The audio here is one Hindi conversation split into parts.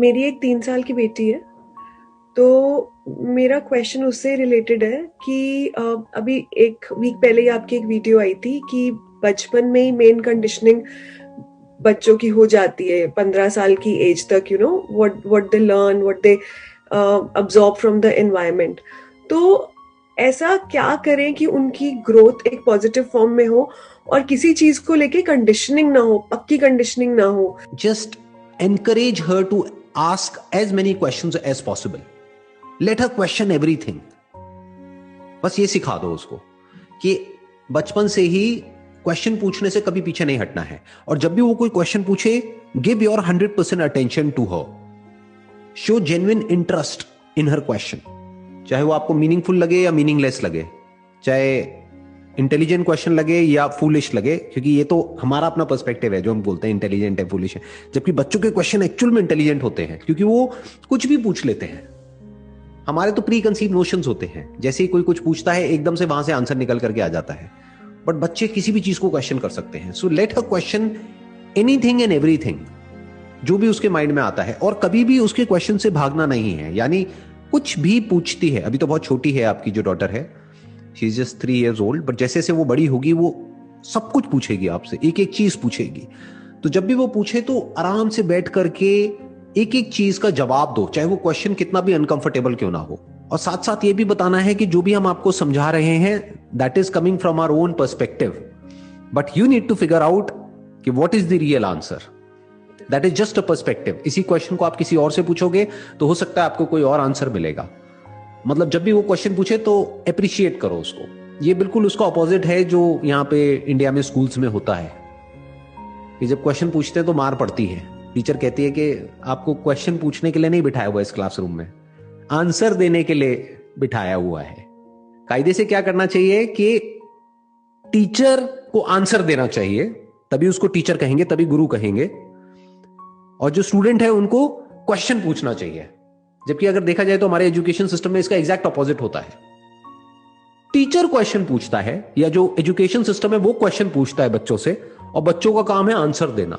मेरी एक 3 साल की बेटी है। तो मेरा क्वेश्चन उससे रिलेटेड है कि अभी एक वीक पहले ही आपकी एक वीडियो आई थी कि बचपन में ही मेन कंडीशनिंग बच्चों की हो जाती है 15 साल की एज तक, what they learn, what they absorb from the environment. तो ऐसा क्या करें कि उनकी ग्रोथ एक पॉजिटिव फॉर्म में हो और किसी चीज को लेके कंडीशनिंग ना हो, पक्की कंडीशनिंग ना हो। Just encourage her to ask as many questions as possible. Let her question everything. बस ये सिखा दो उसको कि बचपन से ही क्वेश्चन पूछने से कभी पीछे नहीं हटना है, और जब भी वो कोई क्वेश्चन पूछे, give your 100% attention to her. Show genuine interest in her question, चाहे वो आपको मीनिंगफुल लगे या मीनिंगलेस लगे, चाहे इंटेलिजेंट क्वेश्चन लगे या फूलिश लगे, क्योंकि ये तो हमारा अपना पर्सपेक्टिव है जो हम बोलते हैं इंटेलिजेंट है, फूलिश है, जबकि बच्चों के क्वेश्चन एक्चुअल में इंटेलिजेंट होते हैं क्योंकि वो कुछ भी पूछ लेते हैं. हमारे तो प्री कंसीव नोशंस होते हैं, जैसे ही कोई कुछ पूछता है एकदम से वहां से आंसर निकल करके आ जाता है, बट बच्चे किसी भी चीज को क्वेश्चन कर सकते हैं. So let her question anything and everything, जो भी उसके माइंड में आता है, और कभी भी उसके क्वेश्चन से भागना नहीं है. यानी कुछ भी पूछती है, अभी तो बहुत छोटी है आपकी जो डॉटर है, she is just 3 years old, but जैसे जैसे वो बड़ी होगी वो सब कुछ पूछेगी आपसे, एक एक चीज पूछेगी. तो जब भी वो पूछे तो आराम से बैठ करके एक एक चीज का जवाब दो, चाहे वो क्वेश्चन कितना भी अनकंफर्टेबल क्यों ना हो. और साथ साथ ये भी बताना है कि जो भी हम आपको समझा रहे हैं that is coming from our own perspective, but you need to figure out कि what is the real answer. That is just a perspective. इसी क्वेश्चन को आप किसी और से पूछोगे तो हो सकता है आपको कोई और आंसर मिलेगा. मतलब जब भी वो क्वेश्चन पूछे तो अप्रिशिएट करो उसको. ये बिल्कुल उसका ऑपोजिट है जो यहाँ पे इंडिया में स्कूल्स में होता है कि जब क्वेश्चन पूछते हैं तो मार पड़ती है. टीचर कहती है कि आपको क्वेश्चन पूछने के लिए नहीं बिठाया हुआ इस क्लासरूम में, आंसर देने के लिए बिठाया हुआ है. कायदे से क्या करना चाहिए कि टीचर को आंसर देना चाहिए, तभी उसको टीचर कहेंगे, तभी गुरु कहेंगे, और जो स्टूडेंट है उनको क्वेश्चन पूछना चाहिए. जबकि अगर देखा जाए तो हमारे एजुकेशन सिस्टम में इसका एग्जैक्ट ऑपोजिट होता है. टीचर क्वेश्चन पूछता है, या जो एजुकेशन सिस्टम है वो क्वेश्चन पूछता है बच्चों से, और बच्चों का काम है आंसर देना.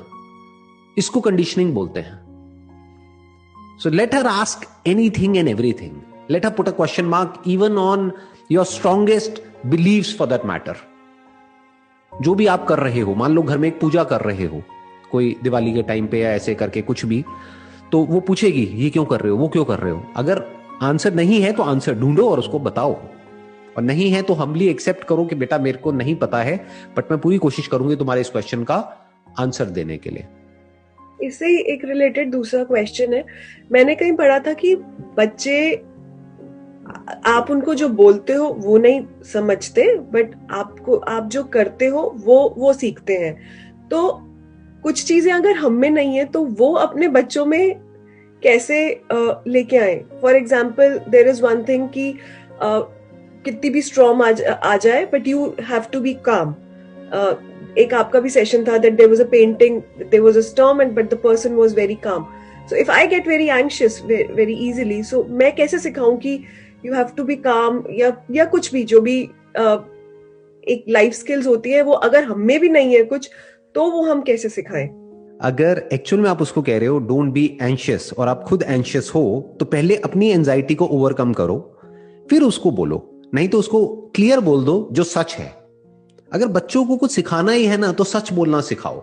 इसको कंडीशनिंग बोलते हैं. So let her ask anything and everything. Let her put a question mark even on your strongest beliefs for that matter. जो भी आप कर रहे हो, मान लो घर में एक पूजा कर रहे हो, कोई दिवाली के टाइम पे या ऐसे करके कुछ भी, तो वो पूछेगी ये क्यों कर रहे हो, वो क्यों कर रहे हो. अगर आंसर नहीं है तो आंसर ढूंढो और उसको बताओ, और नहीं है तो हम्बली एक्सेप्ट करो कि बेटा मेरे को नहीं पता है, बट मैं पूरी कोशिश करूंगी तुम्हारे इस क्वेश्चन का आंसर देने के लिए. इससे ही एक रिलेटेड दूसरा क्वेश्चन है. मैंने कहीं पढ़ा था कि बच्चे, आप उनको जो बोलते हो वो नहीं समझते, बट आप जो करते हो वो सीखते हैं. तो कुछ चीजें अगर हम में नहीं है तो वो अपने बच्चों में कैसे लेके आए. For example, there is one thing कि कितनी भी स्ट्रॉम आ जाए, but you have to be calm. एक आपका भी सेशन था that there was a painting, there was a storm and but the person was very calm. So if I get very anxious very easily, so मैं कैसे सिखाऊं कि यू हैव टू बी काम, या कुछ भी जो भी एक लाइफ स्किल्स होती है, वो अगर हम में भी नहीं है कुछ, तो वो हम कैसे सिखाएं. अगर एक्चुअल में आप उसको कह रहे हो डोंट बी एंशियस, और आप खुद एंशियस हो, तो पहले अपनी एंजाइटी को ओवरकम करो, फिर उसको बोलो. नहीं तो उसको क्लियर बोल दो जो सच है. अगर बच्चों को कुछ सिखाना ही है ना, तो सच बोलना सिखाओ,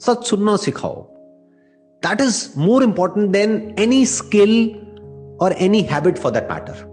सच सुनना सिखाओ. That is more important than any skill और any habit for that matter.